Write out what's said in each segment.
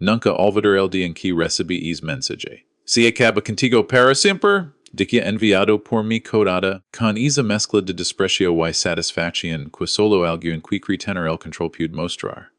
Nunca olvidar el día en que recibí es mensaje. Si acaba contigo para siempre, de que enviado por mi codada, con esa mezcla de desprecio y satisfacción que solo algo en que tener el control puede mostrar.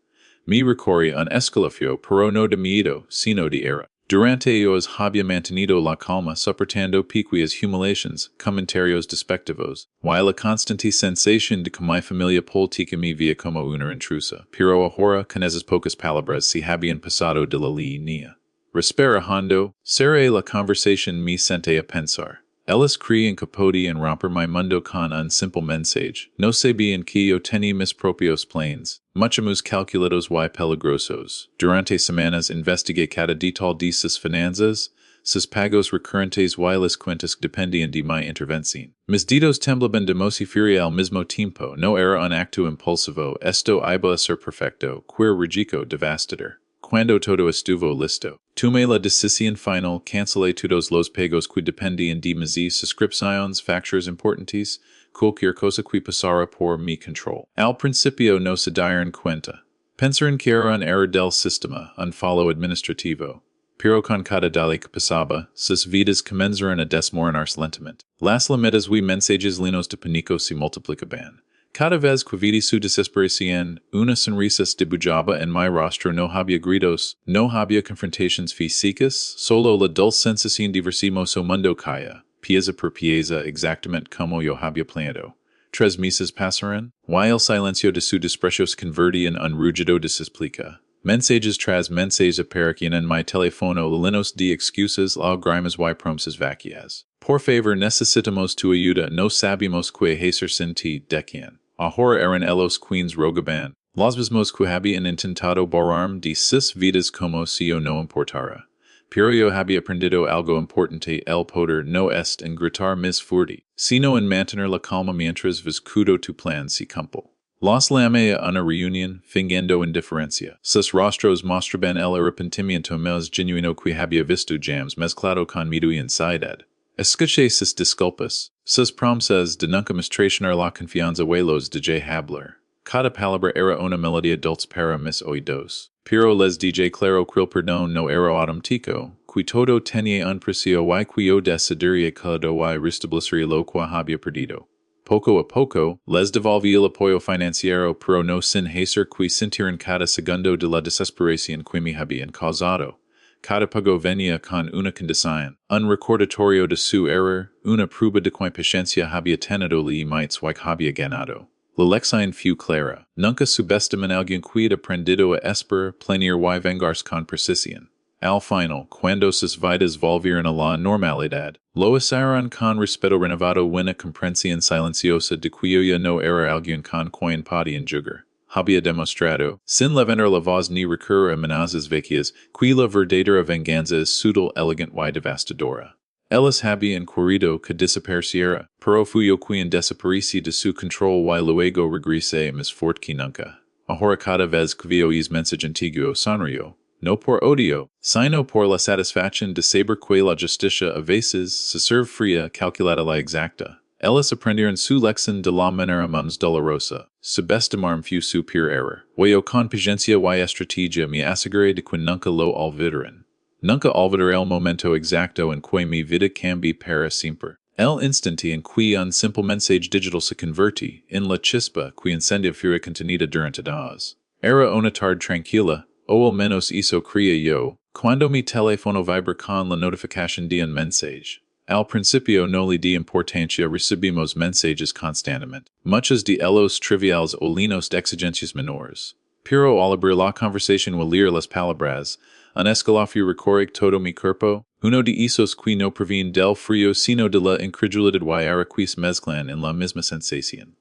Mi recorre un escalafio, pero no de miedo, sino de ira. Durante ellos había mantenido la calma soportando picuas humiliaciones, comentarios despectivos, while la constante sensación de que mi familia política me vía como una intrusa, pero ahora con esas pocas palabras se habían pasado de la línea. Respira hondo, cerré la conversación me senté a pensar. Ellis cree en capote en romper mi mundo con un simple mensaje. No sé bien que yo tenía mis propios planes, muchos calculados y peligrosos. Durante semanas investigué cada detalle de sus finanzas, sus pagos recurrentes y las cuentas dependían de mi intervención. Mis dedos temblaban de furia al mismo tiempo. No era un acto impulsivo. Esto iba a ser perfecto, queer regico devastador. Cuando todo estuvo listo, tomé la decisión final, cancelé todos los pagos que dependían de mis suscripciones, factures importantes, cualquier cosa que pasara por mi control. Al principio no se dieron cuenta. Pensaron que era un error del sistema, un fallo administrativo. Pero con cada día que pasaba, sus vidas comenzaron a desmoronarse lentamente. Las llamadas y mensajes llenos de pánico se multiplicaban. Cada vez que vi su desesperación, una sonrisa dibujaba en mi rostro. No había gritos, no había confrontaciones físicas, solo la dulce sensación de versimoso mundo caía, pieza por pieza, exactamente como yo había planeado. 3 meses pasaron, y el silencio de su desprecio se convertía en un rugido de súplica. Mensajes tras mensajes aparecían en mi teléfono llenos de excusas, lágrimas y promesas vacías. Por favor, necesitamos tu ayuda, no sabemos qué hacer sin ti, decían. Ahora eran ellos quienes rogaban. Los mismos que habían intentado borrarme de sus vidas como si yo no importara. Pero yo había aprendido algo importante. El poder no es en gritar mis fuertes, sino en mantener la calma mientras viscudo tu plan se cumple. Los llamé a una reunión, fingiendo indiferencia. Sus rostros mostraban el arrepentimiento más genuino que había visto jamás mezclado con miedo y ansiedad. Escuché sus disculpas, sus promesas de nunca más traicionar la confianza y los de hablar. Cada palabra era una melodía dulce para mis oídos. Pero les dije claro que el perdón no era automático, que todo tenía un precio y que yo decidiría cada y restablecer lo que había perdido. Poco a poco, les devolví el apoyo financiero, pero no sin hacer que sentir en cada segundo de la desesperación que me habían causado. Cada pago venía con una condición, un recordatorio de su error, una prueba de que paciencia había tenido límites y que había ganado. La lección fue clara. Nunca subestimen alguien que ha aprendido a esperar, planear y vengarse con precisión. Al final, cuando sus vidas volvieron a la normalidad, lo hicieron con respeto renovado, una comprensión silenciosa de que yo ya no era alguien con quien podían jugar. Había demostrado, sin levantar la voz ni recurrir a amenazas vacías, que la verdadera venganza es sutil, elegant y devastadora. Ellos habían querido que desapareciera, pero fui yo quien desaparecí de su control y luego regresé más fuerte que nunca. Ahora cada vez que veo es mensaje antiguo sonrío. No por odio, sino por la satisfacción de saber que la justicia a veces se serve fría, calculada y exacta. Ellos aprendieron su lección de la manera más dolorosa. Subestimaron fue su peor error. Yo con paciencia y estrategia me aseguré de que nunca lo olvidaran. Nunca olvidaré el momento exacto en que mi vida cambió para siempre. El instante en que un simple mensaje digital se convirtió en la chispa que incendia furia contenida durante días. Era una tarde tranquila, o al menos eso creía yo, cuando mi teléfono vibra con la notificación de un mensaje. Al principio no le di importancia, recibimos mensajes constantemente, muchos de ellos triviales o llenos de exigencias menores. Pero al abrir la conversación o leer las palabras, un escalofrío recorre todo mi cuerpo, uno de esos que no proviene del frío sino de la incredulidad y que se mezclan en la misma sensación.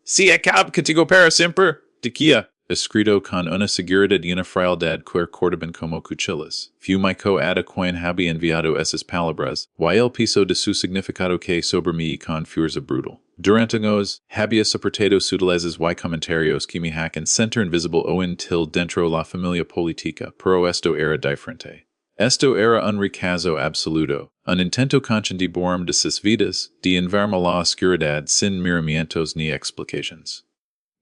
Si acabó contigo para siempre, tequila. Escrito con una seguridad y una frialdad que recordaban como cuchillas. Fue mi coada quien había enviado esas palabras, y el piso de su significado que sobre mí con fuerza brutal. Durante años, había soportado sutilezas y comentarios que me hacen sentir invisible o inútil dentro la familia política, pero esto era diferente. Esto era un recazo absoluto, un intento consciente de borrarme de sus vidas, de enviarme la oscuridad sin miramientos ni explicaciones.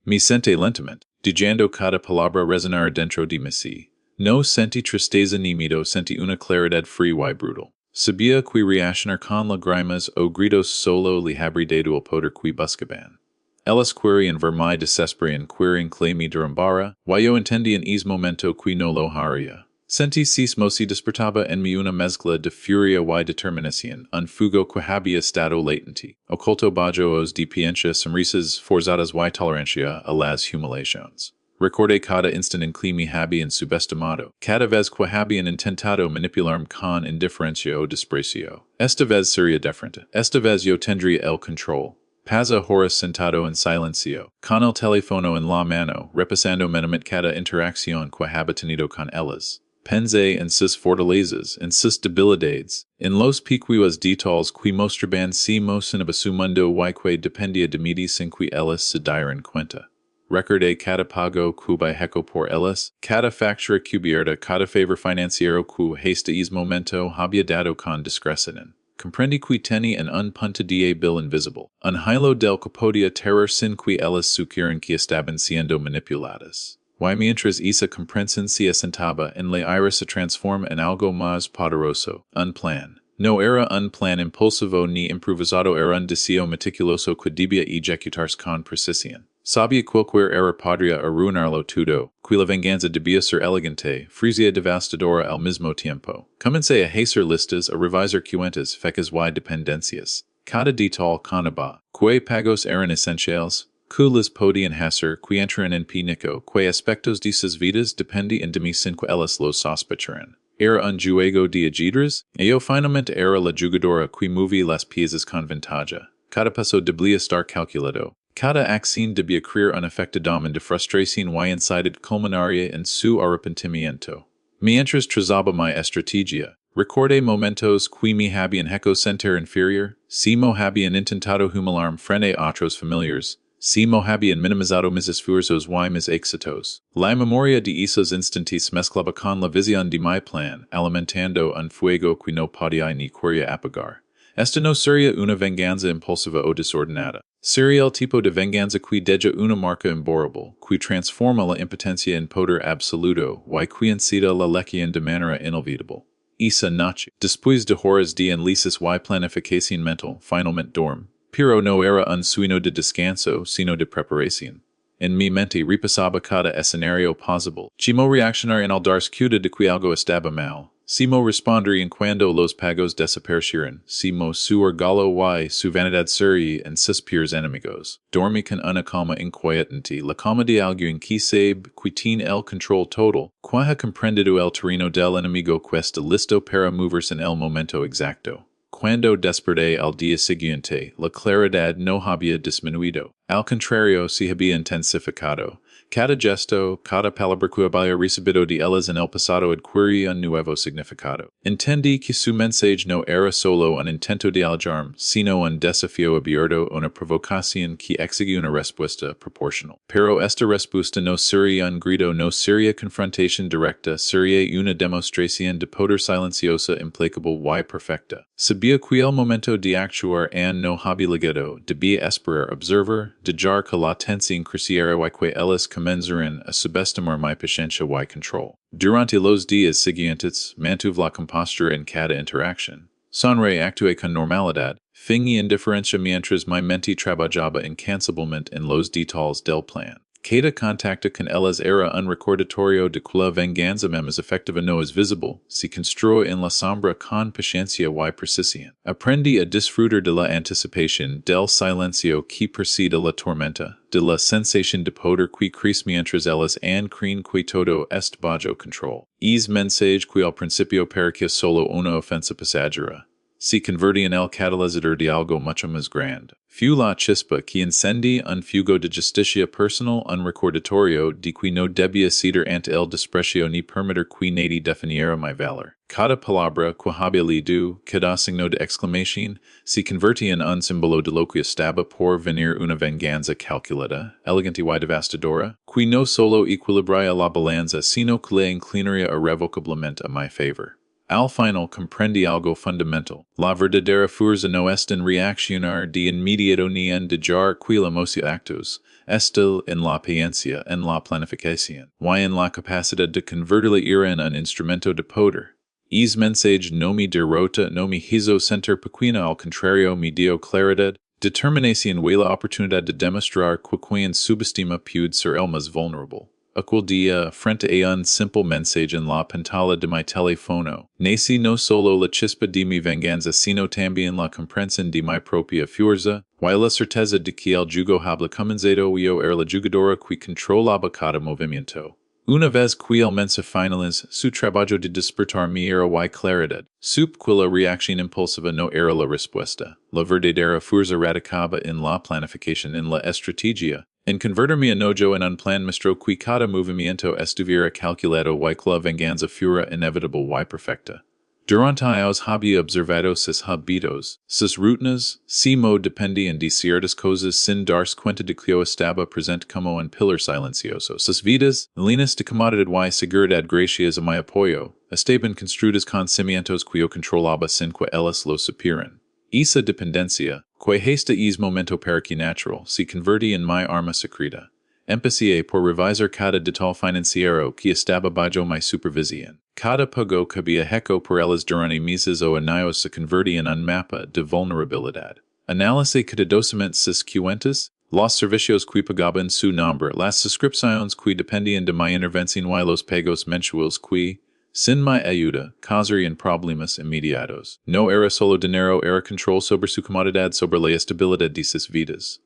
Me senté lentamente, dejando cada palabra resonar dentro de mí. No senti tristeza ni miedo senti una claridad free y brutal. Sabia qui reaccionar con lagrimas o gritos solo li habridado el poder qui buscaban. Ellis query en vermi desesperian querying claimi durambara, yo entendi en es momento qui no lo haria. Senti sis mosi despertaba en mi una mezcla de furia y determinación, un fugo que había estado latente, oculto bajo os de piencia sonrisas forzadas y tolerancia a las humiliaciones. Recordé cada instant en que me habían subestimado, cada vez que habían intentado manipularme con indiferencia o desprecio. Esta vez sería diferente, esta vez yo tendría el control. Pasa horas sentado en silencio, con el teléfono en la mano, repasando mentalmente cada interacción que había tenido con ellas. Pensé en sus fortalezas, en sus debilidades, en los pequeños detalles que mostraban si mocionaba su mundo y que dependía de mí sin que ellas se dieran cuenta. Recordé cada pago que heco por ellas, cada factura cubierta, cada favor financiero que hasta es momento había dado con discreción. Comprendi que tenía un punto de bill invisible, un hilo del que podía terror sin que ellas supieran que estaban siendo manipuladas. Y mientras esa comprensión se asentaba en la ira se transforma en algo más poderoso, un plan. No era un plan impulsivo ni improvisado, era un deseo meticuloso que debía ejecutarse con precisión. Sabia cualquier era podría arruinarlo todo, que la venganza debía ser elegante, frísia devastadora al mismo tiempo. Comencé a hacer listas, a revisar cuentas, fecas y dependencias. Cada detalle conaba, que pagos eran esenciales, que les podían hacer, que entran en pinico, que aspectos de sus vidas dependían de mí sin que ellas los sospecharan. Era un juego de ajedrez, y yo finalmente era la jugadora que movía las piezas con ventaja. Cada paso debía estar calculado. Cada acción debía crear un efecto domen de frustración y ansiedad culminaria en su arrepentimiento. Mientras trazaba mi estrategia, recordé momentos que me habían hecho sentir inferior, si me habían intentado humilarme frente a otros familiares, si me habían minimizado mis esfuerzos y mis éxitos. La memoria de esos instantes mezclaba con la visión de mi plan, alimentando un fuego que no podía ni quería apagar. Esta no sería una venganza impulsiva o desordenada. Sería el tipo de venganza que deja una marca imborrable, que transforma la impotencia en poder absoluto, y que incita la lección de manera inolvidable. Esa noche, después de horas de análisis y planificación mental, finalmente dorm. Pero no era un sueño de descanso, sino de preparación. En mi mente repasaba cada escenario posible. Chimo reaccionar en al darse cuenta de que algo estaba mal. Simo responder en cuando los pagos desaparecieron. Simo su orgullo y su vanidad sería en sus peers enemigos. Dormí con una calma inquietante, la calma de alguien que sabe que tiene el control total, que ha comprendido el terreno del enemigo que está listo para moverse en el momento exacto. Cuando desperté al día siguiente, la claridad no había disminuido. Al contrario, se había intensificado. Cada gesto, cada palabra que había recibido de ellas en el pasado adquiría un nuevo significado. Entendí que su mensaje no era solo un intento de alarmarme, sino un desafío abierto, una provocación que exigía una respuesta proporcional. Pero esta respuesta no sería un grito, no sería confrontación directa, sería una demostración de poder silenciosa, implacable y perfecta. Sabía que el momento de actuar no había llegado, debía esperar, observar, dejar que la tensión creciera y que ellas comenzaran a subestimar mi paciencia y control. Durante los días siguientes, mantuve la compostura en cada interacción. Sonreí, actué con normalidad, fingí indiferencia mientras mi mente trabajaba incansablemente en los detalles del plan. Cada contacto con ellas era un recordatorio de que la venganza es efectiva no es visible, se construye en la sombra con paciencia y precisión. Aprendí a disfrutar de la anticipación, del silencio que precede la tormenta, de la sensación de poder que crece mientras ellas creen que todo est bajo control. Es mensaje que al principio parecía solo una ofensa pasajera. Se convertía en el catalizador de algo mucho más grande. Fue la chispa que encendí un fuego de justicia personal, un recordatorio de que no debía ceder ante el desprecio ni permitir que nadie definiera mi valor. Cada palabra que había leído, cada signo de exclamación, se convertía en un símbolo de lo que estaba por venir, una venganza calculada, elegante y devastadora, que no solo equilibraría la balanza, sino que la inclinaría irrevocablemente a mi favor. Al final comprendí algo fundamental. La verdadera fuerza no está en reaccionar de inmediato ni en dejar que la emoción actos. Está en la paciencia, en la planificación, y en la capacidad de convertir la ira en un instrumento de poder. Es mensaje no me derrota, no me hizo sentir pequeño, al contrario me dio claridad, determinación y la oportunidad de demostrar que quien subestima puede ser el más vulnerable. Aquel día, frente a un simple mensaje en la pantalla de mi teléfono, nací no solo la chispa de mi venganza, sino también la comprensión de mi propia fuerza, y la certeza de que el jugo habla comenzado yo era la jugadora que controlaba cada movimiento. Una vez que el mensaje finaliza, su trabajo de despertar mi era y claridad, supe que la reacción impulsiva no era la respuesta. La verdadera fuerza radicaba en la planificación, en la estrategia, en convertir mi enojo en un plan mostró que cada movimiento estuviera calculado y que la venganza fuera inevitable y perfecta. Durante años había observado sus hábitos, sus rutinas, si mo dependían de ciertas cosas sin darse cuenta de que yo estaba presente como un pilar silencioso. Sus vidas, líneas de comodidad y seguridad gracias a mi apoyo, estaban construidas con cimientos que yo controlaba sin que ellos lo supieran. Esa dependencia, que hasta es momento para que natural, se convertía en mi arma secreta. Empecé por revisar cada detalle financiero que estaba bajo mi supervisión. Cada pago que había hecho por ellas durante meses o años se convertía en un mapa de vulnerabilidad. Analicé cuidadosamente sus cuentas, los servicios que pagaban su nombre, las suscripciones que dependían de mi intervención y los pagos mensuales que, sin mi ayuda, causarían problemas inmediatos. No era solo dinero, era control sobre su comodidad, sobre la estabilidad de sus vidas.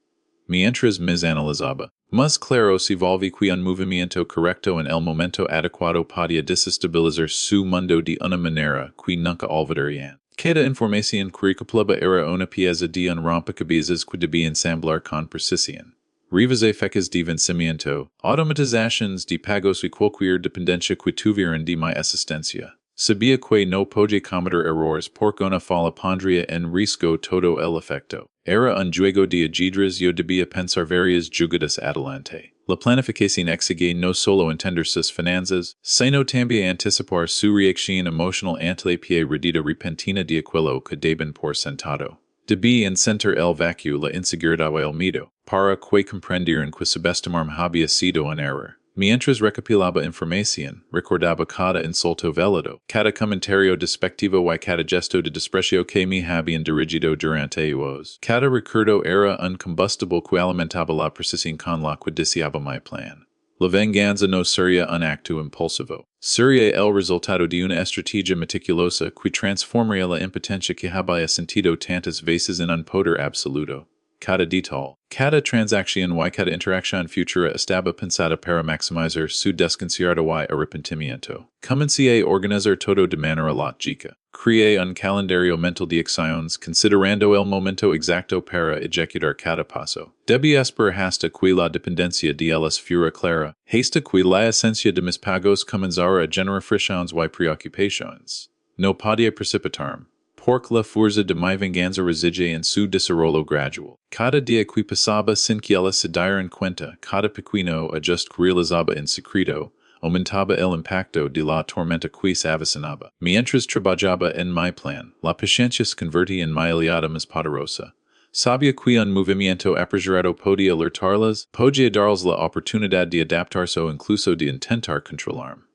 Mientras mis analizaba, más claro se volví que un movimiento correcto en el momento adecuado podía desestabilizar su mundo de una manera que nunca olvidarían. Cada información que recopilaba era una pieza de un rompecabezas que debía ensamblar con precisión. Revisé fechas de vencimiento, automatizaciones de pagos y cualquier dependencia que tuvieran de mi asistencia. Sabía que no podía cometer errores porque una falla pondría en riesgo todo el efecto. Era un juego de ajedrez, yo debía pensar varias jugadas adelante. La planificación exige no solo entender sus finanzas, sino también anticipar su reacción emocional ante la pérdida repentina de aquello que daban por sentado. Debía encender el vacío, la inseguridad y el miedo, para que comprendieran que subestimarme había sido un error. Mientras recopilaba información, recordaba cada insulto válido, cada comentario despectivo y cada gesto de desprecio que me habían dirigido durante años. Cada recuerdo era un combustible que alimentaba la precisión con la que deseaba mi plan. La venganza no sería un acto impulsivo. Sería el resultado de una estrategia meticulosa que transformaría la impotencia que había sentido tantas veces en un poder absoluto. Cada detalle, cada transacción y cada interacción futura estaba pensada para maximizar su desconcierto y arrepentimiento. Comencé a organizar todo de manera lógica. Creé un calendario mental de acciones, considerando el momento exacto para ejecutar cada paso. Debía esperar hasta que la dependencia de ellas fuera clara, hasta que la esencia de mis pagos comenzara a generar fricciones y preocupaciones. No podía precipitarme. Porque la fuerza de mi venganza reside en su desarrollo gradual. Cada día que pasaba sin que ella se diera cuenta, cada pequeño ajuste que realizaba en secreto, aumentaba el impacto de la tormenta que se avecinaba. Mientras trabajaba en mi plan, la paciencia se convertía en mi aliada más poderosa. Sabía que un movimiento apresurado podía alertarlas, podía darles la oportunidad de adaptarse o incluso de intentar controlarme.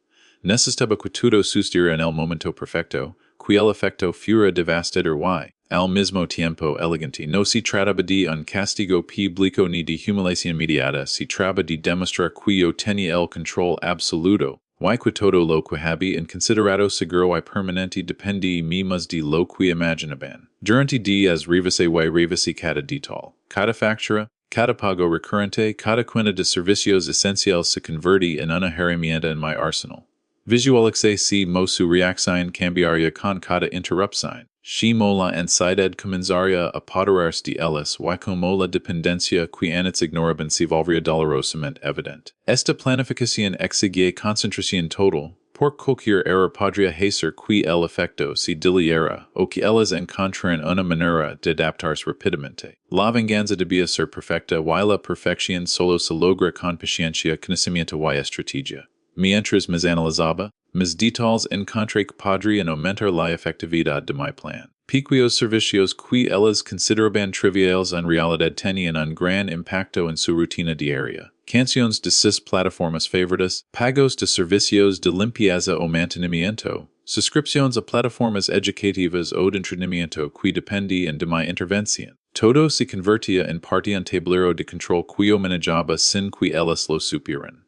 Necesitaba que todo sucediera en el momento perfecto, que el efecto fuera devastador y, al mismo tiempo elegante. No se trataba de un castigo público ni de humiliación inmediata, se trataba de demostrar que yo tenía el control absoluto, y que todo lo que había en considerado seguro y permanente dependía mí más de lo que imaginaban. Durante días revisé cada detalle, cada factura, cada pago recurrente, cada cuenta de servicios esenciales se convertía en una herramienta en mi arsenal. Visualicé si mo su reacción cambiaría con cada interrupción. Si mo la ansiedad comenzaría a apoderarse de ellas y como la dependencia que antes ignoraban se volvería dolorosamente evidente. Esta planificación exigía concentración total, por cualquier error podría hacer que el efecto se diluyera o que ellas encontraran una manera de adaptarse rápidamente. La venganza debía ser perfecta y la perfección solo se logra con paciencia, conocimiento y estrategia. Mientras me analizaba, mis detalles encontré padre en aumentar la efectividad de mi plan. Piquios servicios qui ellas consideraban triviales en realidad tenían un gran impacto en su rutina diaria. Canciones de sus plataformas favoritas, pagos de servicios de limpieza o mantenimiento, suscripciones a plataformas educativas o de entretenimiento qui dependían de mi intervención. Todo se convertía en parte un tablero de control quio manejaba sin que ellas lo supieran.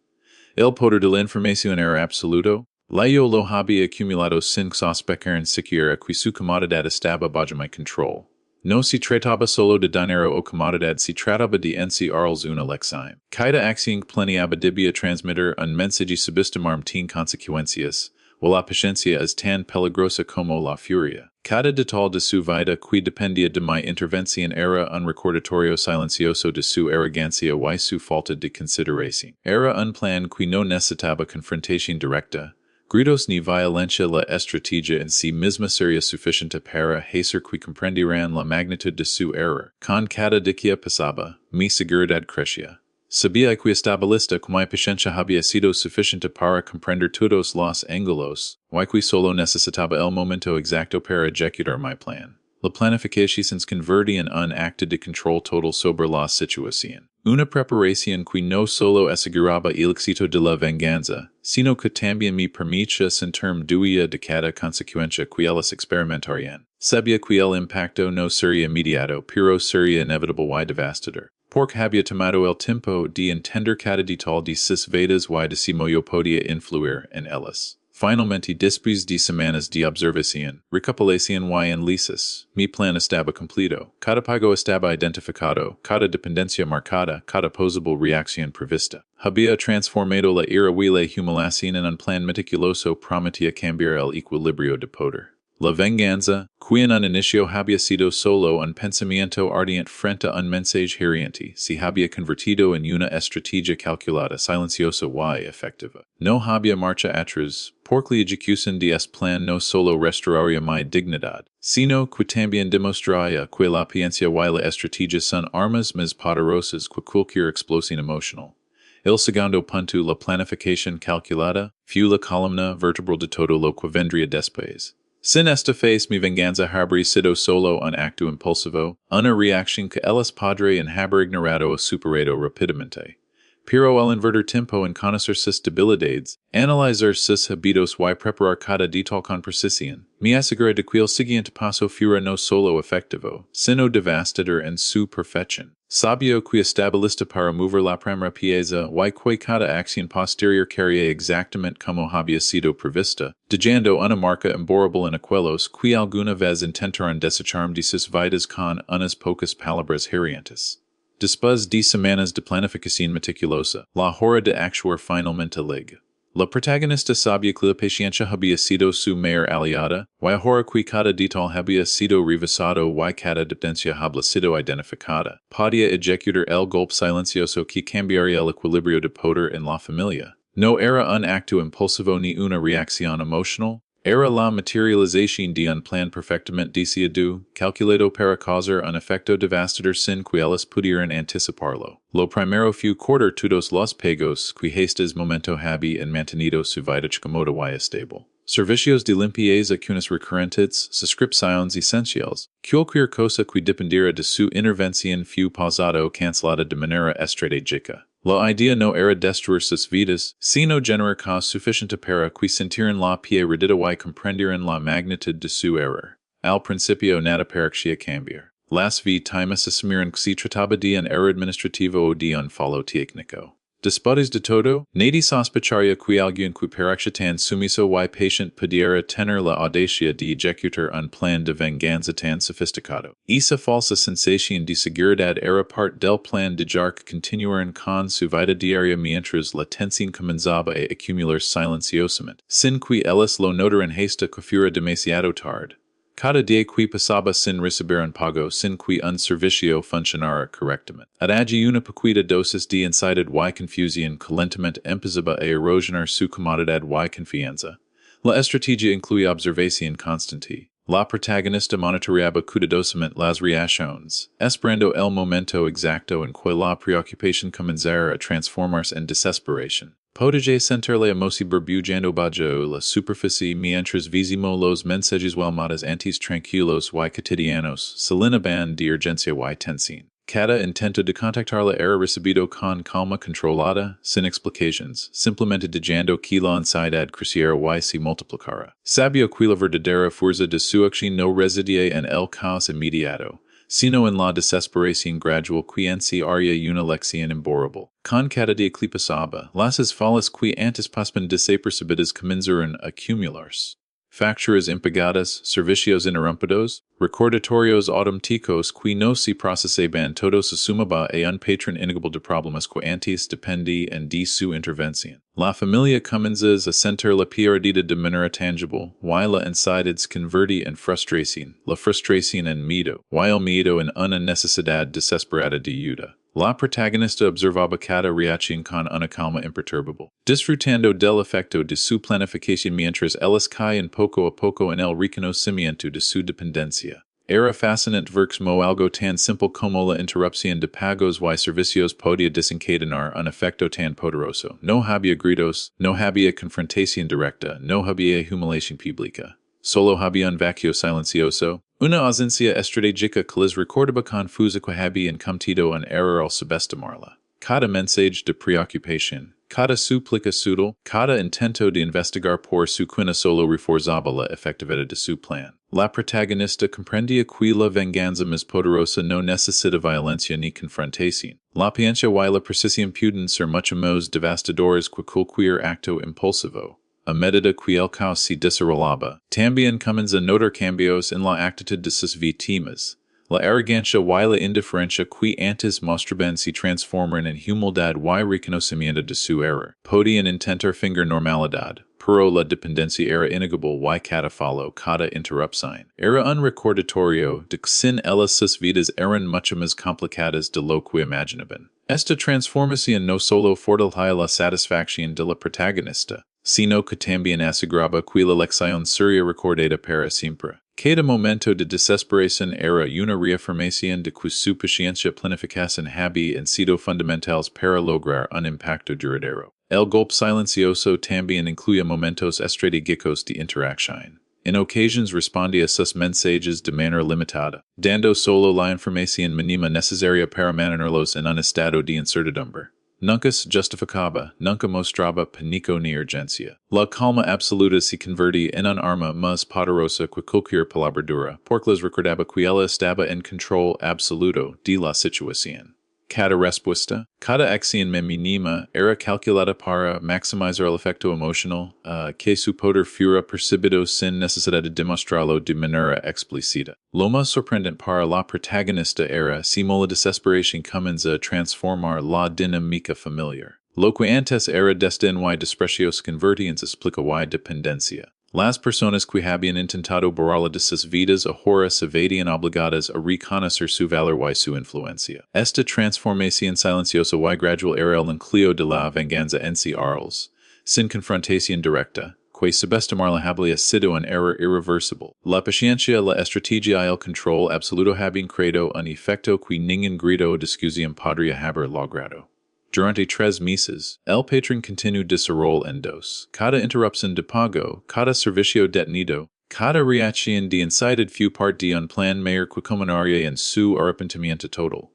El poder de la información era absoluto. Yo lo había acumulado sin sospecar siquiera que su comodidad estaba bajo mi control. No se trataba solo de dinero o comodidad, se trataba de enseñarles una lección. Cada acción planeaba debía transmitir un mensaje subestimar tin consecuencias, o la paciencia es tan peligrosa como la furia. Cada detalle de su vida que dependía de mi intervención era un recordatorio silencioso de su arrogancia y su falta de consideración. Era un plan que no necesitaba confrontación directa. Gritos ni violencia, la estrategia en sí misma sería suficiente para hacer que comprendieran la magnitud de su error. Con cada día pasaba, mi seguridad crecía. Sabía que establecida que mi paciencia había sido suficiente para comprender todos los ángulos, y que solo necesitaba el momento exacto para ejecutar mi plan. La planificación se convertía en un acto de control total sobre la situación. Una preparación que no solo aseguraba el éxito de la venganza, sino que también me permitía sentirme dueña de cada consecuencia que ellas experimentarían. Sabía que el impacto no sería inmediato, pero sería inevitable y devastador. Porque había tomado el tiempo de entender cada detalle de sus vidas y de si yo podía influir en ellas. Finalmente, después de semanas de observación, recopilación y análisis, mi plan estaba completo. Cada pago estaba identificado, cada dependencia marcada, cada posible reacción prevista. Había transformado la ira y la humiliación en un plan meticuloso prometía cambiar el equilibrio de poder. La venganza, que en un inicio había sido solo un pensamiento ardiente frente a un mensaje hiriente, se había convertido en una estrategia calculada, silenciosa y efectiva. No había marcha atrás, porque la ejecución de este plan no solo restauraría mi dignidad, sino que también demostraría que la paciencia y la estrategia son armas más poderosas que cualquier explosión emocional. El segundo punto, la planificación calculada, fue la columna vertebral de todo lo que vendría después. Sin esta fase, mi venganza habría sido solo un acto impulsivo, una reacción que ellas podrían haber ignorado o superado rápidamente. Pero al invertir tiempo en conocer sus debilidades, analizar sus hábitos y preparar cada detalle con precisión, me aseguré de que el siguiente paso fuera no solo efectivo, sino devastador en su perfección. Sabía que establecida para mover la primera pieza y que cada acción posterior quería exactamente como había sido prevista, dejando una marca imborrable en aquellos que alguna vez intentaron desecharme de sus vidas con unas pocas palabras hirientes. Después de semanas de planificación meticulosa, la hora de actuar finalmente llegó. La protagonista sabía que la paciencia había sido su mayor aliada, y ahora que cada detalle había sido revisado y cada dependencia había sido identificada, podía ejecutar el golpe silencioso que cambiaría el equilibrio de poder en la familia. No era un acto impulsivo ni una reacción emocional. Era la materialización de un plan perfectamente decidido, calculado para causar un efecto devastador sin que ellas pudieran anticiparlo. Lo primero fue cortar todos los pagos que hasta momento habían mantenido su vida cómoda y estable. Servicios de limpieza cunas recurrentes, suscripciones esenciales. Cualquier cosa que dependiera de su intervención fue pausado o cancelada de manera estratégica. La idea no era destruir sus vidas, sino generar caos suficiente para que sintieran la pérdida y comprendieran la magnitud de su error. Al principio nada parecía cambiar. Las víctimas asumieron que se trataba de un error administrativo o de un fallo técnico. Después de todo, nadie sospecharía que alguien que parecía tan sumiso y paciente pudiera tener la audacia de ejecutar un plan de venganza tan sofisticado. Esa falsa sensación de seguridad era parte del plan de que continuaran con su vida diaria mientras la tensión comenzaba a acumular silenciosamente, sin que ellas lo notaran hasta que fuera demasiado tarde. Cada día que pasaba sin recibir un pago, sin que un servicio funcionara correctamente. Adagí una pequeña dosis de ansiedad y confusión que lentamente empezaba a erosionar su comodidad y confianza. La estrategia incluía observación constante. La protagonista monitoreaba cuidadosamente las reacciones, esperando el momento exacto en que la preocupación comenzara a transformarse en desesperación. Podige sentirle emosi burbujando bajo la superficie mientras visimo los mensajes walmadas antes tranquilos y cotidianos, salinaban de urgencia y tensión. Cada intento de contactar la era recibido con calma controlada, sin explications, simplemente dejando que la ansiedad creciera y se multiplicara. Sabio que la verdadera fuerza de su acción no residía en el caos inmediato, sino en la desesperación gradual que encierra una lección imborrable. Con cada día que pasaba, las fallas que antes pasaban desapercibidas comenzaron a acumularse. Facturas impagadas, servicios interrumpidos, recordatorios automáticos que no se procesaban todos sumaba a un patrón inegable de problemas que antes dependían de su intervención. La familia comienza a sentir la pérdida de manera tangible, y la ansiedad se convierte en frustración, la frustración en miedo, y el miedo en una necesidad desesperada de ayuda. La protagonista observaba cada reacción con una calma imperturbable, disfrutando del efecto de su planificación mientras ellas caen poco a poco en el reconocimiento de su dependencia. Era fascinante ver cómo algo tan simple como la interrupción de pagos y servicios podía desencadenar un efecto tan poderoso. No había gritos, no había confrontación directa, no había humiliación pública. Solo había un vacío silencioso, una ausencia estratégica que les recordaba confusa que habían cometido un error al subestimarla. Cada mensaje de preocupación, cada súplica sutil, cada intento de investigar por su cuenta solo reforzaba la efectividad de su plan. La protagonista comprendía que la venganza más poderosa no necesita violencia ni confrontación. La paciencia y la precisión pueden ser mucho más devastadoras que cualquier acto impulsivo. A medida que el caos se desarrollaba, también comienza a notar cambios en la actitud de sus víctimas. La arrogancia y la indiferencia que antes mostraban se transforman en humildad y reconocimiento de su error. Podían intentar fingir normalidad, pero la dependencia era inegable y cada fallo, cada interrupción. Era un recordatorio de que sin ellas sus vidas eran mucho más complicadas de lo que imaginaban. Esta transformación no solo fortalecía la satisfacción de la protagonista, sino que también aseguraba que la lección sería recordada para siempre. Cada momento de desesperación era una reafirmación de que su paciencia planificación había sido fundamentales para lograr un impacto duradero. El golpe silencioso también incluía momentos estratégicos de interacción. En ocasiones respondía a sus mensajes de manera limitada, dando solo la información mínima necesaria para mantenerlos en un estado de incertidumbre. Nunca se justificaba, nunca mostraba pánico ni urgencia. La calma absoluta se convertía en un arma más poderosa que cualquier palabra dura, porque les recordaba que ella estaba en control absoluto de la situación. Cada respuesta, cada acción mínima era calculada para maximizar el efecto emocional que su poder fuera percibido sin necesidad de demostrarlo de manera explícita. Lo más sorprendente para la protagonista era cómo la desesperación comienza a transformar la dinámica familiar. Lo que antes era desdén y desprecio se convertía en explica y dependencia. Las personas que habían intentado borrarla de sus vidas ahora se veían obligadas a reconocer su valor y su influencia. Esta transformación silenciosa y gradual era el núcleo de la venganza en sí arles, sin confrontación directa, que subestimarla había sido un error irreversible. La paciencia, la estrategia y el control absoluto habían creado un efecto que ningún grito de discusión podría haber logrado. Durante 3 meses, el patrón continuó desarrollo en dos. Cada interrupción de pago, cada servicio detenido, cada reacción de ansiedad fue parte de un plan mayor que culminaría en su arrepentimiento total.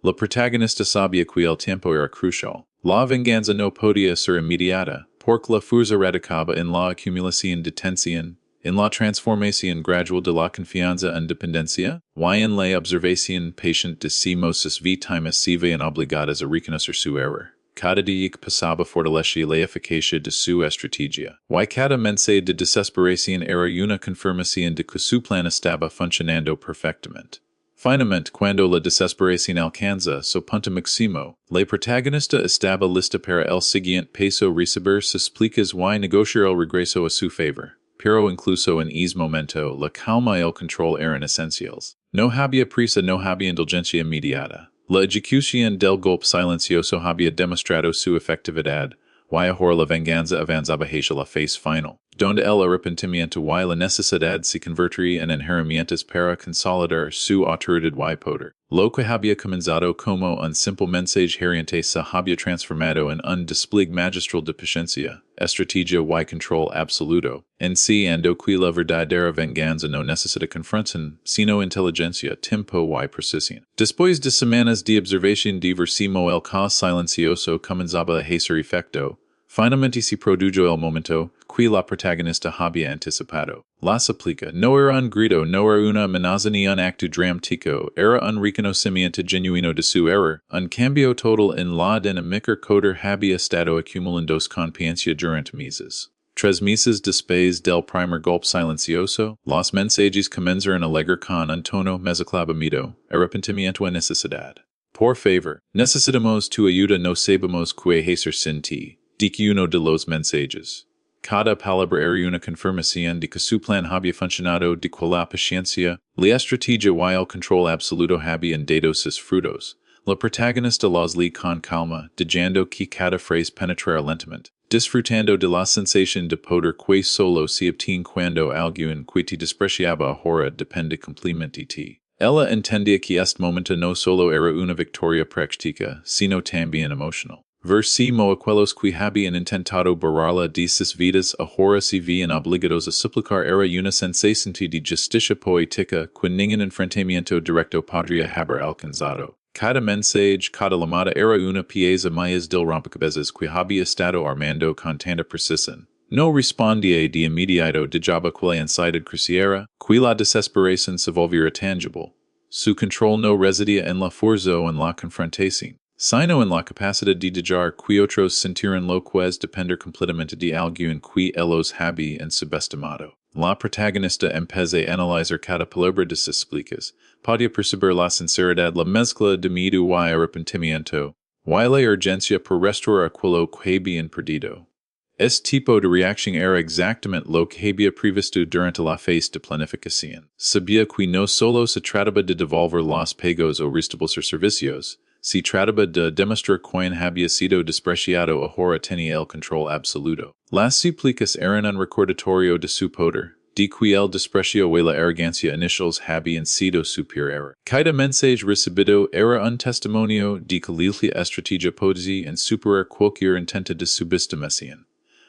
La protagonista sabía que el tiempo era crucial. La venganza no podía ser inmediata, porque la fuerza radicaba en la acumulación de tensión, en la transformación gradual de la confianza en dependencia, y en la observación paciente de sí mismas víctimas se veían obligadas a reconocer su error. Cada día que pasaba fortalecía la eficacia de su estrategia, y cada mensaje de desesperación era una confirmación de que su plan estaba funcionando perfectamente. Finalmente, cuando la desesperación alcanza su punto máximo, la protagonista estaba lista para el siguiente paso recibir súplicas y negociar el regreso a su favor. Pero incluso en ese momento, la calma y el control eran esenciales. No había prisa, no había indulgencia inmediata. La ejecución del golpe silencioso había demostrado su efectividad, y ahora la venganza avanzaba hacia la fase final, donde el arrepentimiento y la necesidad se convertirían en herramientas para consolidar su autoridad y poder. Lo que había comenzado como un simple mensaje heriente se había transformado en un despliegue magistral de paciencia, estrategia y control absoluto. En sí ando que la verdadera venganza no necesita confrontación, sino inteligencia, tiempo y precisión. Después de semanas de observación diversimo el caos silencioso comenzaba a hacer efecto. Finalmente se produjo el momento que la protagonista había anticipado. La súplica no era un grito, no era una amenaza ni un acto dramático, era un reconocimiento genuino de su error, un cambio total en la dinámica que había estado acumulando con paciencia durante meses. 3 meses después del primer golpe silencioso, los mensajes comenzaron a llegar con un tono mezclado, arrepentimiento y necesidad. Por favor, necesitamos tu ayuda, no sabemos qué hacer sin ti. Dice uno de los mensajes. Cada palabra era una confirmación de que su plan había funcionado, de que la paciencia, la estrategia y el control absoluto habían dado sus frutos. La protagonista los lee con calma, dejando que cada frase penetrara lentamente, disfrutando de la sensación de poder que solo se obtiene cuando alguien que te despreciaba ahora depende completamente de ti. Ella entendía que este momento no solo era una victoria práctica, sino también emocional. Versimo aquellos que habían intentado borrarla de sus vidas ahora se veían obligados a suplicar era una sensación de justicia poética que ningún enfrentamiento directo podría haber alcanzado. Cada mensaje, cada llamada era una pieza más del rompecabezas que había estado armando con tanta precisión. No respondía de inmediato dejaba que la ansiedad creciera, que la desesperación se volviera tangible. Su control no residía en la fuerza o en la confrontación, sino en la capacidad de dejar que otros sintieran lo que es depender completamente de alguien que ellos habían subestimado. La protagonista empezó a analizar cada palabra de sus súplicas, podía percibir la sinceridad, la mezcla de miedo y arrepentimiento, y la urgencia por restaurar aquello que habían perdido. Este tipo de reacción era exactamente lo que había previsto durante la fase de planificación. Sabía que no solo se trataba de devolver los pagos o restablecer servicios, se trataba de demostrar quien había sido despreciado ahora tenía el control absoluto. Las súplicas eran un recordatorio de su poder, de que el desprecio y la arrogancia iniciales habían sido superior. Cada mensaje recibido era un testimonio de que la estrategia podía superar cualquier intento de subestimación.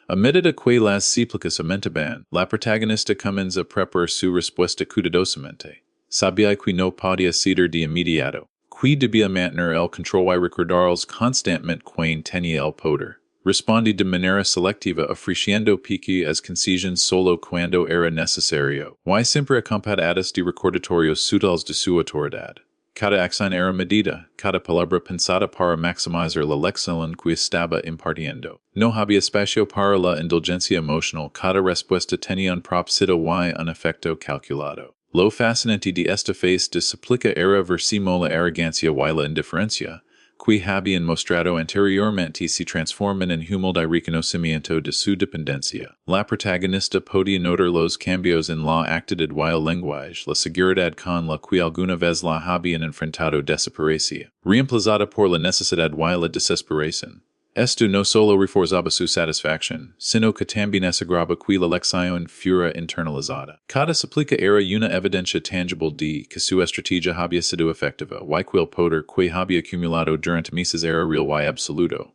A medida que las súplicas aumentaban, la protagonista comenzó a preparar su respuesta cuidadosamente. Sabía que no podía ceder de inmediato, que debía mantener el control y recordarles constantemente quien tenía el poder. Respondí de manera selectiva ofreciendo pequeñas concesiones solo cuando era necesario, y siempre acompañadas de recordatorios sutiles de su autoridad. Cada acción era medida, cada palabra pensada para maximizar la lección que estaba impartiendo. No había espacio para la indulgencia emocional, cada respuesta tenía un propósito y un efecto calculado. Lo fascinante de esta fase de súplica era versimo la arrogancia y la indiferencia, que habían mostrado anteriormente se transforman en humilde reconocimiento de su dependencia. La protagonista podía notar los cambios en la actitud y el lenguaje, la seguridad con la que alguna vez la habían enfrentado desaparecía, reemplazada por la necesidad y la desesperación. Esto no solo reforzaba su satisfacción, sino que también aseguraba que la lección fuera internalizada. Cada súplica era una evidencia tangible de que su estrategia había sido efectiva, y que el poder que había acumulado durante meses era real y absoluto.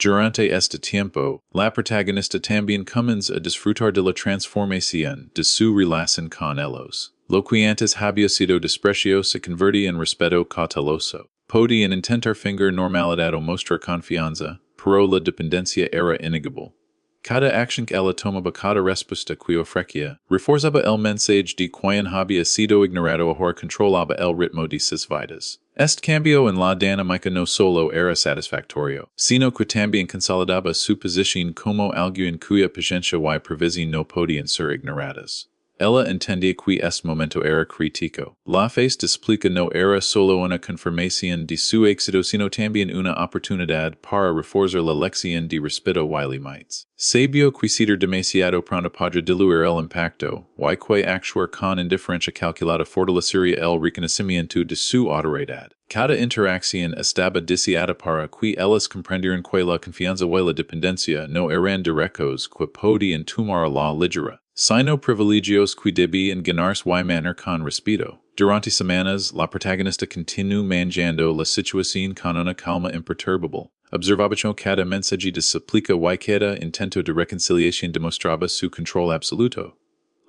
Durante este tiempo, la protagonista también comenzó a disfrutar de la transformación de su relación con ellos. Lo que antes había sido desprecio se convertía en respeto cauteloso. Podían intentar fingir normalidad o mostrar confianza, pero la dependencia era innegable. Cada acción que ella tomaba, cada respuesta que ofrecía, reforzaba el mensaje de quien había sido ignorado ahora controlaba el ritmo de sus vidas. Este cambio en la dinámica no solo era satisfactorio, sino que también consolidaba su posición como alguien cuya paciencia y previsión no podían ser ignoradas. Ella entendía que este momento era crítico. La fase de súplica no era solo una confirmación de su éxito, sino también una oportunidad para reforzar la lección de respeto y límites. Sabía que ceder demasiado pronto podría diluir el impacto, y que actuar con indiferencia calculada fortalecería el reconocimiento de su autoridad. Cada interacción estaba diseñada para que ellos comprendieran que la confianza y la dependencia no eran directos que podían tomar la ligera, Sino privilegios qui debi en ganarse y mantener con respeto. Durante semanas, la protagonista continúa manejando la situación con una calma imperturbable. Observando cada mensaje de súplica y cada intento de reconciliación demostraba su control absoluto.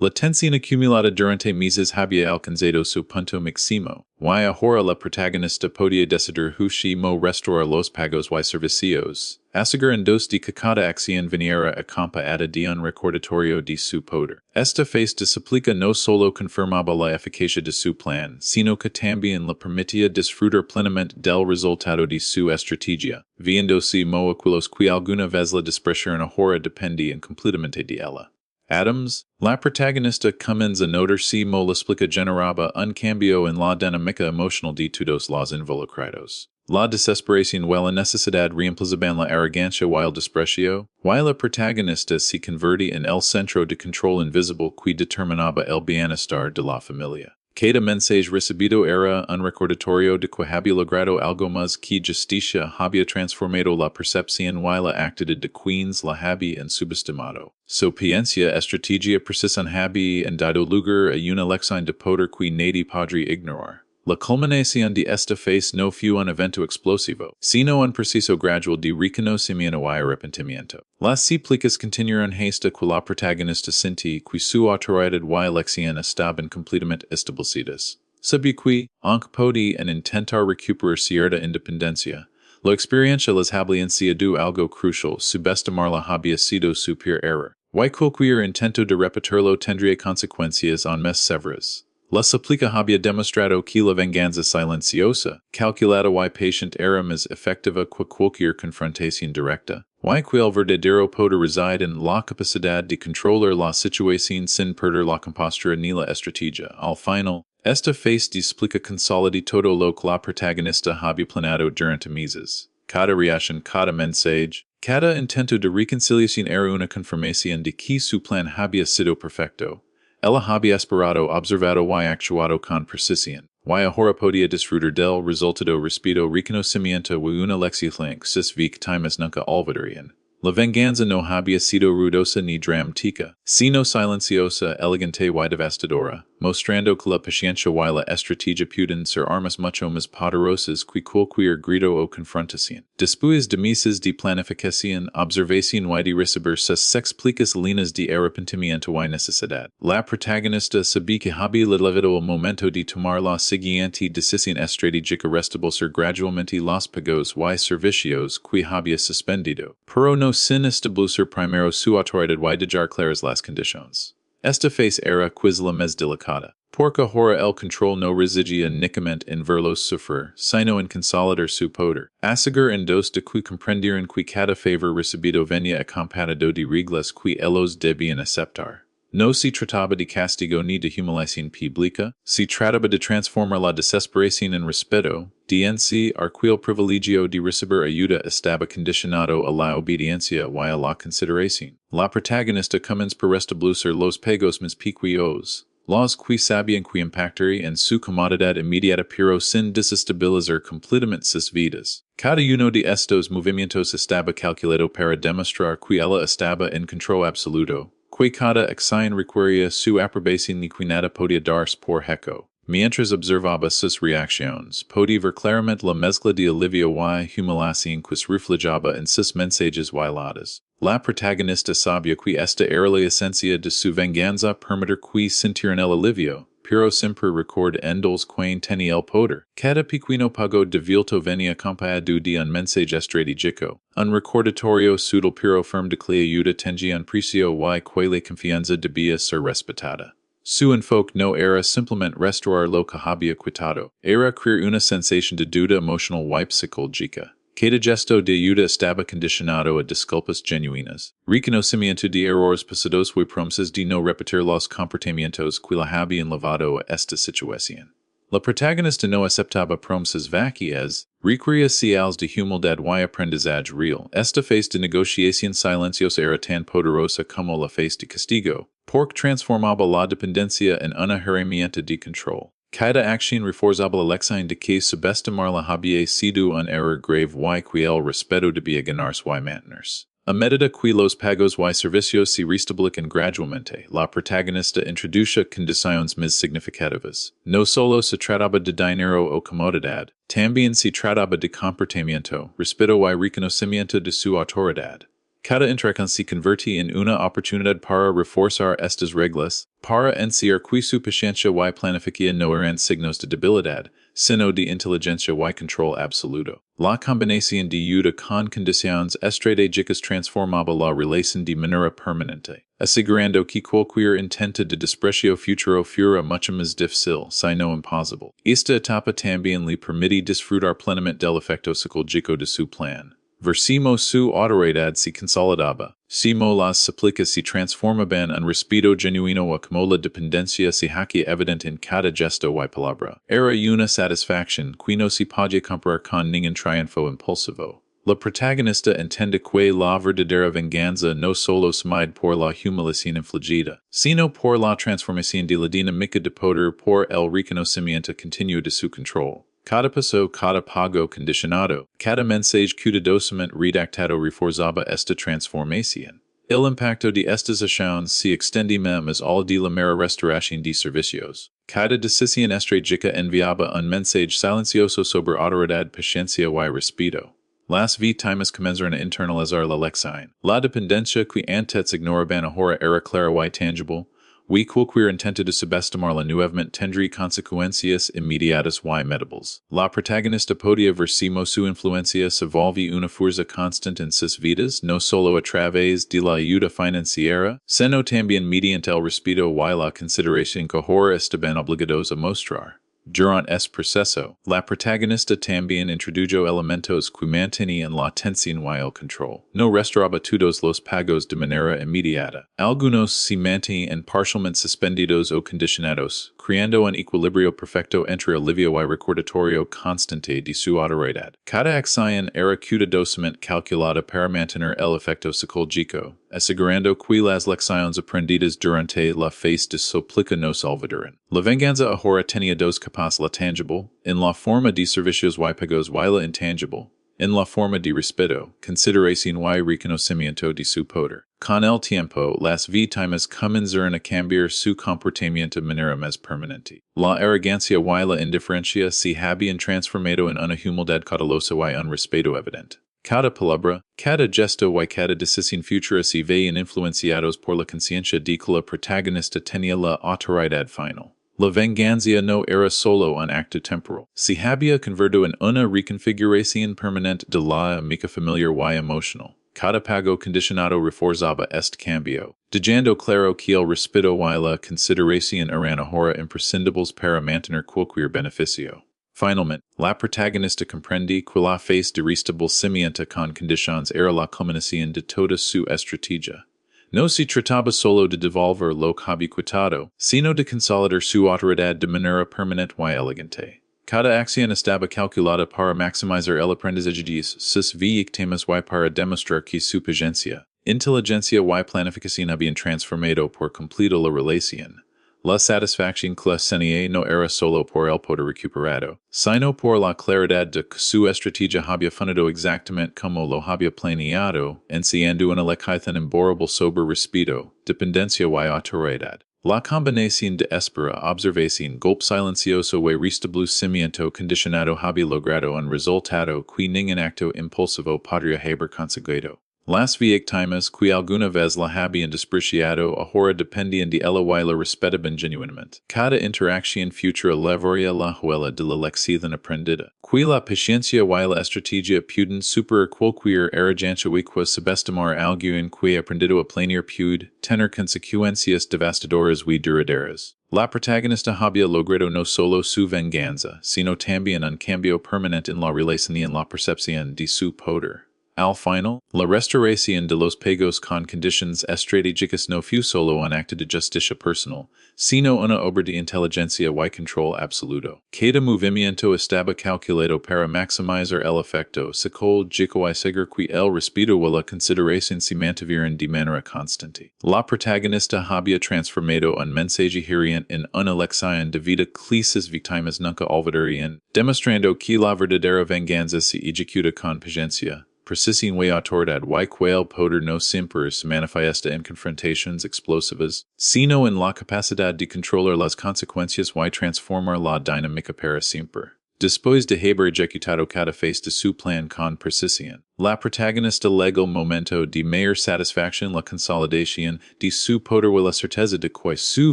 La tensión acumulada durante meses había alcanzado su punto máximo, y ahora la protagonista podía decidir si mo restaurar los pagos y servicios, asegurando de que cada acción viniera acompañada de un recordatorio de su poder. Esta fase de súplica no solo confirmaba la eficacia de su plan, sino que también le permitía disfrutar plenamente del resultado de su estrategia, viendo si mo aquellos que alguna vez la despreciaron ahora dependían completamente de ella. Adams, la protagonista comienza a notar si mo la explica generaba un cambio en la dinámica emocional de todos los involucrados. La desesperación y la necesidad reemplazaban la arrogancia y el desprecio, y la protagonista se convertía en el centro de control invisible que determinaba el bienestar de la familia. Cada mensaje recibido era un recordatorio de que había logrado algo más que justicia había transformado la percepción y la actitud de quienes la había subestimado. Su paciencia estrategia precisan había dado lugar a una lección de poder que nadie podría ignorar. La culminación de esta fase no fue un evento explosivo, sino un proceso gradual de reconocimiento y arrepentimiento. Las súplicas continuaron hasta que la protagonista sentía que su autoridad y elección estaban completamente establecidas. Sabía que, aunque podía intentar recuperar cierta independencia, la experiencia les había enseñado algo crucial: subestimarla había sido su peor error. Y cualquier intento de repetirlo tendría consecuencias aún más severas. La súplica había demostrado que la venganza silenciosa, calculada y paciente era más efectiva que cualquier confrontación directa, y que el verdadero poder reside en la capacidad de controlar la situación sin perder la compostura ni la estrategia. Al final, esta fase explica consolida todo lo que la protagonista había planeado durante meses. Cada reacción, cada mensaje, cada intento de reconciliación era una confirmación de que su plan había sido perfecto. Ella había esperado, observado y actuado con precisión, y ahora podía disfrutar del resultado respeto, reconocimiento y una lección que sus víctimas nunca olvidarían. La venganza no había sido ruidosa ni dramática, sino silenciosa, elegante y devastadora, mostrando que la paciencia y la estrategia pueden ser armas mucho más poderosas que cualquier grito o confrontación. Después de meses de planificación, observación y de recibir sus explicaciones líneas de arrepentimiento y necesidad, la protagonista sabía que había llegado el momento de tomar la siguiente decisión estratégica: restablecer gradualmente los pagos y servicios que había suspendido, pero no sin establecer primero su autoridad y dejar claras las condiciones. Esta fase era quizá la más delicada, porque ahora el control no residía únicamente en verlos sufrir, sino en consolidar su poder. Asegurando de que comprendieran que cada favor recibido venía acompañado de reglas que ellos debían aceptar. No se trataba de castigo ni de humiliación pública, se trataba de transformar la desesperación en respeto, DNC, el privilegio de recibir ayuda estaba condicionado a la obediencia y a la consideración. La protagonista comienza por restablecer los pagos más pequeños, los que sabían que impactarían en su comodidad inmediata pero sin desestabilizar completamente sus vidas. Cada uno de estos movimientos estaba calculado para demostrar que ella estaba en control absoluto, que cada acción requería su aprobación y que nada podía darse por hecho. Mientras observaba sus reacciones, podía ver claramente la mezcla de alivio y humiliación que se reflejaba en sus mensajes bailados. La protagonista sabía que esta era la esencia de su venganza: permitir que sintieran el alivio, pero siempre recordando que tenía el poder. Cada pequeño pago de vuelta venía acompañado de un mensaje estratégico, un recordatorio sutil pero firme de que la ayuda tenía un precio y que la confianza debía ser respetada. Su enfoque no era simplemente restaurar lo que había quitado, era crear una sensación de duda emocional y psicológica. Cada gesto de ayuda estaba condicionado a disculpas genuinas, reconocimiento de errores pasados y promesas de no repetir los comportamientos que la habían llevado a esta situación. La protagonista no aceptaba promesas vacías, requería señales de humildad y aprendizaje real. Esta fase de negociación silenciosa era tan poderosa como la fase de castigo, porque transformaba la dependencia en una herramienta de control. Cada acción reforzaba la lección de que subestimarla había sido un error grave y que el respeto debía ganarse y mantenerse. A medida qui los pagos y servicios se restablecen gradualmente. La protagonista introduce condiciones mis significativas. No solo se trataba de dinero o comodidad, también se trataba de comportamiento, respeto y reconocimiento de su autoridad. Cada interacción se convierte en una oportunidad para reforzar estas reglas, para enseñar que su paciencia y planificación no eran signos de debilidad, sino de inteligencia y control absoluto. La combinación de ayuda con condiciones estratégicas transformaba la relación de manera permanente, asegurando que cualquier intento de desprecio futuro fuera mucho más difícil, si no imposible. Esta etapa también le permite disfrutar plenamente del efecto psicológico de su plan. Versimo su autoridad se consolidaba, simo las súplicas se transformaban en respeto genuino como la dependencia se hacía evidente en cada gesto y palabra. Era una satisfacción que no se podía comparar con ningún triunfo impulsivo. La protagonista entiende que la verdadera venganza no solo se mide por la humiliación infligida, sino por la transformación de la dinámica de poder por el reconocimiento continuo de su control. Cada paso, cada pago condicionado, cada mensaje cuidadosamente redactado reforzaba esta transformación. El impacto de estas acciones se extendía más al de la mera restauración de servicios. Cada decisión estratégica enviaba un mensaje silencioso sobre autoridad, paciencia y respeto. Las víctimas comenzaron a internalizar la lección. La dependencia que antes ignoraban ahora era clara y tangible. Y cualquier intento de subestimarla nuevamente tendría consecuencias inmediatas y medibles. La protagonista podía versimo su influencia se volvió una fuerza constante en sus vidas, no solo a través de la ayuda financiera, sino también mediante el respeto y la consideración que ahora estaban obligados a mostrar. Durante este proceso, la protagonista también introdujo elementos que mantenían la tensión y el control. No restauraba todos los pagos de manera inmediata. Algunos se mantenían parcialmente suspendidos o condicionados, creando un equilibrio perfecto entre alivio y recordatorio constante de su autoridad. Cada acción era cuidadosamente calculada para mantener el efecto psicológico, asegurando que las lecciones aprendidas durante la fase de súplica no se olvidaran. La venganza ahora tenía dos capas: la tangible, en la forma de servicios y pagos, y la intangible, en la forma de respeto, consideración y reconocimiento de su poder. Con el tiempo, las víctimas comenzaron a cambiar su comportamiento de manera más permanente. La arrogancia y la indiferencia se habían transformado en una humildad cautelosa y un respeto evidente. Cada palabra, cada gesto y cada decisión futura se veían influenciados por la conciencia de que la protagonista tenía la autoridad final. La venganza no era solo un acto temporal, se había convertido en una reconfiguración permanente de la amiga familiar y emocional. Cada pago condicionado reforzaba este cambio, dejando claro que el respeto y la consideración eran ahora imprescindibles para mantener cualquier beneficio. Finalmente, la protagonista comprende que la fase de restablecimiento con condiciones era la culminación de toda su estrategia. No se trataba solo de devolver lo que había quitado, sino de consolidar su autoridad de manera permanente y elegante. Cada acción estaba calculada para maximizar el aprendizaje de sus víctimas y para demostrar que su paciencia, inteligencia y planificación habían transformado por completo la relación. La satisfacción que tenía no era solo por el poder recuperado, sino por la claridad de que su estrategia había funcionado exactamente como lo había planeado, enseñando una lección imborrable sobre respeto, dependencia y autoridad. La combinación de espera, observación, golpe silencioso y restablecimiento condicionado había logrado un resultado que ningún acto impulsivo podría haber conseguido. Las víctimas que alguna vez la habían despreciado ahora dependían de ella y la respetaban genuinamente. Cada interacción futura levaría la huella de la lección aprendida. Que la paciencia y la estrategia pueden superar cualquier arrogancia y que subestimar algo en que aprendido a planear puede tener consecuencias devastadoras y duraderas. La protagonista había logrado no solo su venganza, sino también un cambio permanente en la relación y en la percepción de su poder. Al final, la restauración de los pagos con condiciones estratégicas no fue solo un acto de justicia personal, sino una obra de inteligencia y control absoluto. Cada movimiento estaba calculado para maximizar el efecto psicológico y asegurar que el respeto y la consideración se mantuvieran de manera constante. La protagonista había transformado un mensaje hiriente en una lección de vida que sus víctimas nunca olvidarían, demostrando que la verdadera venganza se ejecuta con paciencia, persisting way autoridad y quail poder no siempre se manifiesta en confrontaciones explosivas, sino en la capacidad de controlar las consecuencias y transformar la dinámica para siempre. Después de haber ejecutado cada fase de su plan con precisión, la protagonista llega el momento de mayor satisfacción, la consolidación de su poder y la certeza de que su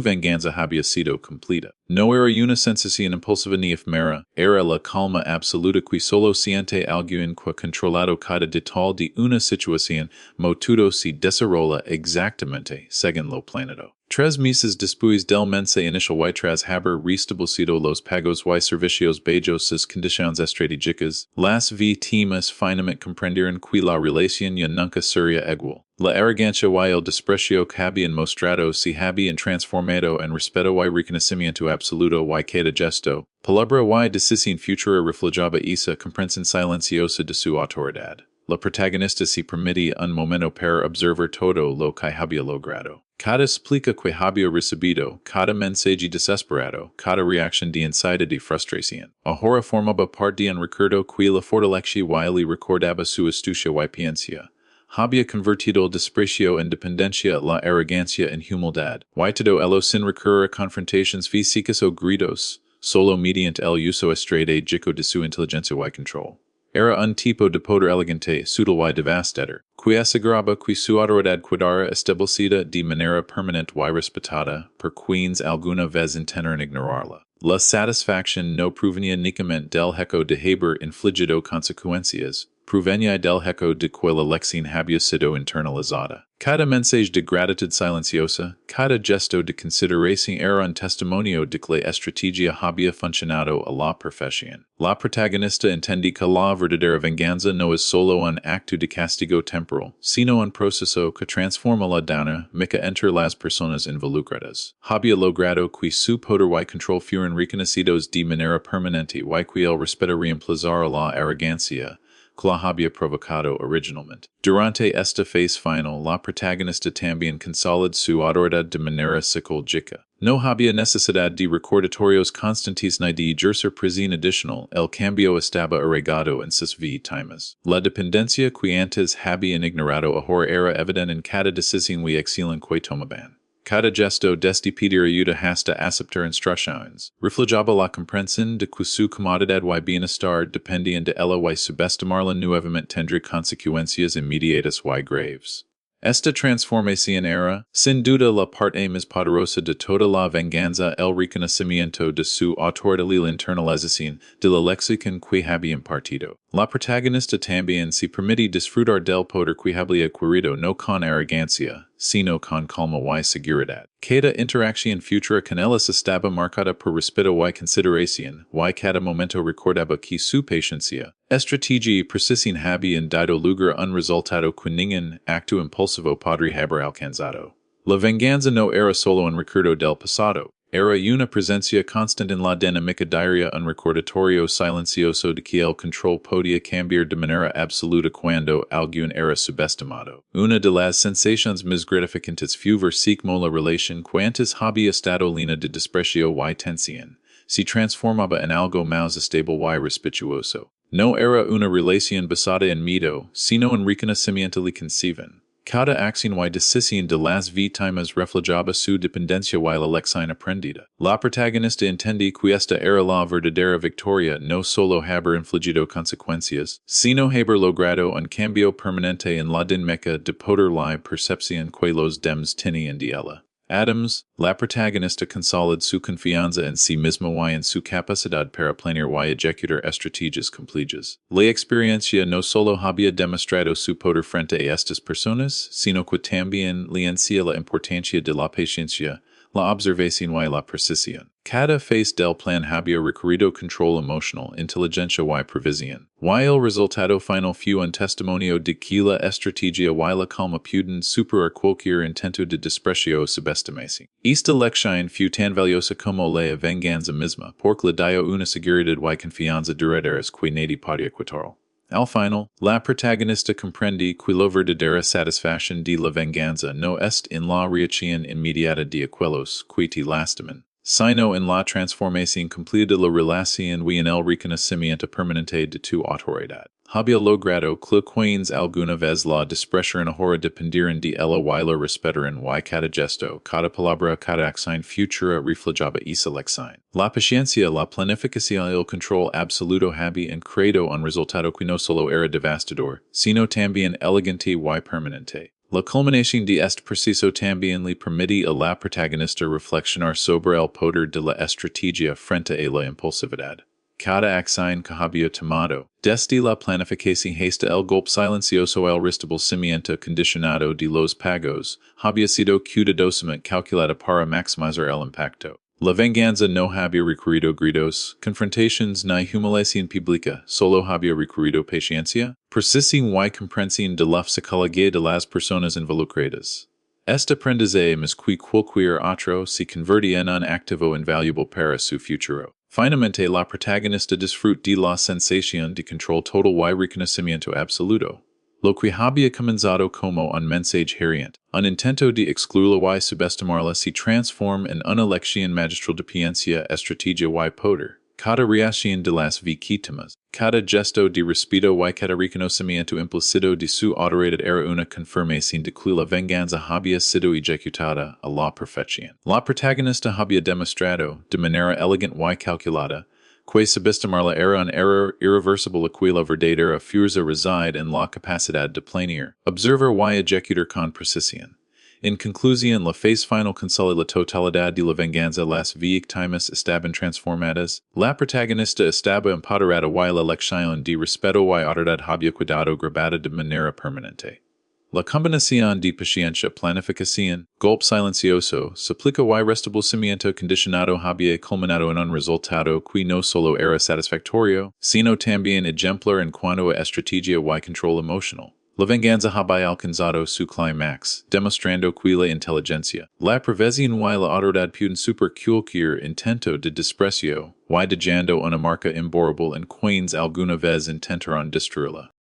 venganza había sido cumplida. No era una sensación impulsiva ni efímera, era la calma absoluta que solo siente alguien que controlado cada detalle de una situación, todo se desarrolla exactamente según lo planeado. 3 meses después del mensaje inicial y tras haber restablecido los pagos y servicios bajo sus condiciones estratégicas, las víctimas finalmente comprendieron que la relación ya nunca sería igual. La arrogancia y el desprecio que habían mostrado se habían transformado en respeto y reconocimiento absoluto y cada gesto, palabra y decisión futura reflejaba esa comprensión silenciosa de su autoridad. La protagonista se permitía un momento para observar todo lo que había logrado. Cada explica que había recibido, cada mensaje desesperado, cada reacción de ansiedad de frustración. Ahora formaba parte de un recuerdo que la fortalecía y le recordaba su astucia y paciencia. Había convertido el desprecio en dependencia, la arrogancia en humildad. Y todo ello sin recurrir a confrontaciones físicas o gritos, solo mediante el uso estratégico de su inteligencia y control. Era un tipo de poder elegante, sutil y devastador, que aseguraba que su autoridad quedara establecida de manera permanente y respetada, por quienes alguna vez intentaron ignorarla. La satisfacción no provenía únicamente del hecho de haber infligido consecuencias, provenía del hecho de que la lección había sido internalizada. Cada mensaje de gratitud silenciosa, cada gesto de consideración era un testimonio de que la estrategia había funcionado a la perfección. La protagonista entendí que la verdadera venganza no es solo un acto de castigo temporal, sino un proceso que transforma la dinámica entre las personas involucradas. Había logrado que su poder y control fueran reconocidos de manera permanente y que el respeto reemplazara la arrogancia que la había provocado originalmente. Durante esta fase final, la protagonista también consolidó su autoridad de manera psicológica. No había necesidad de recordatorios constantes ni de ejercer presión adicional, el cambio estaba arraigado en sus víctimas. La dependencia que antes habían ignorado ahora era evidente en cada decisión y acción que tomaban. Cada gesto desde pedir ayuda hasta aceptar instrucciones reflejaba la comprensión de que su comodidad y bienestar dependían de ella y subestimarla nuevamente tendría consecuencias inmediatas y graves. Esta transformación era, sin duda, la parte más poderosa de toda la venganza, el reconocimiento de su autoridad y la internalización de la lección que había impartido. La protagonista también se permite disfrutar del poder que había adquirido no con arrogancia, sino con calma y seguridad. Cada interacción futura con él estaba marcada por respeto y consideración, y cada momento recordaba que su paciencia, estrategia y precisión habían dado lugar a un resultado que ningún acto impulsivo podría haber alcanzado. La venganza no era solo un recuerdo del pasado, era una presencia constante en la dinámica diaria, un recordatorio silencioso de que el control podía cambiar de manera absoluta cuando alguien era subestimado. Una de las sensaciones más gratificantes fue ver cómo la relación que antes había estado llena de desprecio y tensión se transformaba en algo más estable y respetuoso. No era una relación basada en miedo, sino en reconocimiento y conciencia. Cada acción y decisión de las víctimas reflejaba su dependencia y la lección aprendida. La protagonista entendí que esta era la verdadera victoria, no solo haber infligido consecuencias, sino haber logrado un cambio permanente en la dinámica de poder la percepción que los demás tenían de ella. Adams, la protagonista consolidó su confianza en sí misma y en su capacidad para planear y ejecutar estrategias complejas. La experiencia no solo había demostrado su poder frente a estas personas, sino que también le enseñó la importancia de la paciencia, la observación y la precisión. Cada fase del plan había requerido control emocional, inteligencia y previsión. Y el resultado final fue un testimonio de que la estrategia y la calma pueden superar cualquier intento de desprecio o subestimación. Esta lección fue tan valiosa como la venganza misma, porque le dio una seguridad y confianza duraderas que nadie podía quitar. Al final, la protagonista comprende que la verdadera satisfacción de la venganza no es en la reacción inmediata de aquellos que te lastiman, sino en la transformación completa de la relación y en el reconocimiento permanente de tu autoridad. Había logrado que quienes alguna vez la despreciaron ahora dependieran de ella y la respetaran y cada gesto, cada palabra, cada acción futura reflejaba esa lección. La paciencia, la planificación y el control absoluto había en credo un resultado que no solo era devastador, sino también elegante y permanente. La culminación de este proceso también le permitía a la protagonista reflexionar sobre el poder de la estrategia frente a la impulsividad. Cada acción que había tomado, desde la planificación hasta el golpe silencioso el restablecimiento condicionado de los pagos, había sido cuidadosamente calculada para maximizar el impacto. La venganza no había requerido gritos, confrontations ni humiliación pública, solo había requerido paciencia, precisión y comprensión de la psicología de las personas involucradas. Este aprendizaje más que cualquier otro se convertía en un activo invaluable para su futuro. Finalmente, la protagonista disfruta de la sensación de control total y reconocimiento absoluto. Lo que había comenzado como un mensaje hiriente, un intento de excluirla y subestimarla se transforma en una lección magistral de paciencia, estrategia y poder. Cada reacción de las víctimas, cada gesto de respeto y cada reconocimiento implícito de su autoridad era una confirmación de que la venganza había sido ejecutada a la perfección. La protagonista había demostrado, de manera elegante y calculada, que subestimarla era un error irreversible y que la verdadera fuerza reside en la capacidad de planear, observar y ejecutar con precisión. En conclusión, la fase final cancela la totalidad de la venganza, las víctimas estaban transformadas, la protagonista estaba empoderada y la lección de respeto y autoridad había quedado grabada de manera permanente. La combinación de paciencia, planificación, golpe silencioso, súplica y restablecimiento condicionado había culminado en un resultado que no solo era satisfactorio, sino también ejemplar en cuanto a estrategia y control emocional. La venganza había alcanzado su clímax, demostrando que la inteligencia, la previsión y la autoridad pueden superar cualquier intento de desprecio, y dejando una marca imborrable en quienes alguna vez intentaron destruirla.